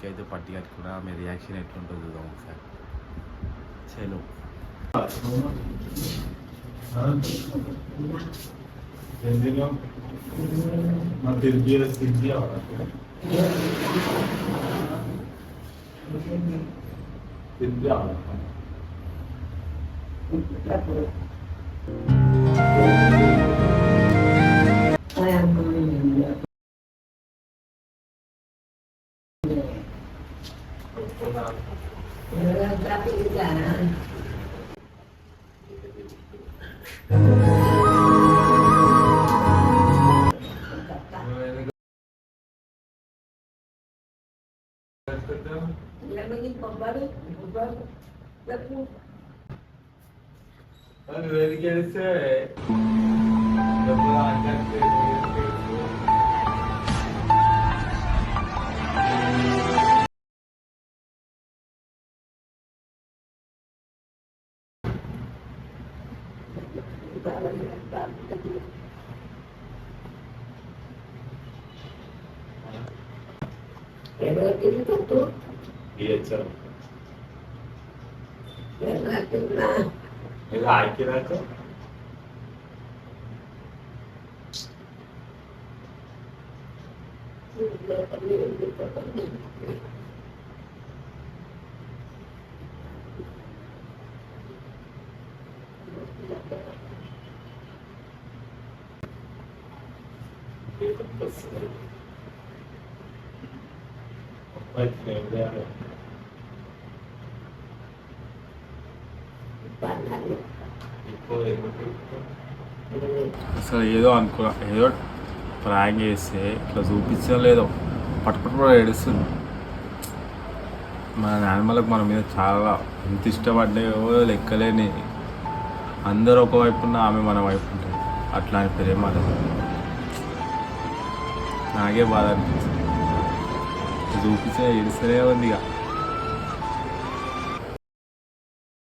Bike అయితే పట్టి కట్టుకున్నా. మీ రియాక్షన్ ఎట్లుంటుందో చూద్దాం ఒకసారి. చలో వెలిగేస్తే ఆకినాక అసలు ఏదో అనుకున్నా, ఏదో ప్రాంక్ చేస్తే ఇట్లా చూపించడం లేదో పట్టుపట్టు ఏడుస్తుంది. మన యానిమల్కి మన మీద చాలా ఎంత ఇష్టపడ్డాయో లెక్కలేని. అందరూ ఒకవైపు ఉన్న ఆమె మన వైపు ఉంటుంది. అట్లాంటి ప్రేమ నాకే బాధ అనిపిస్తుంది. చూపించే ఏడుస్తూనే ఉంది ఇక.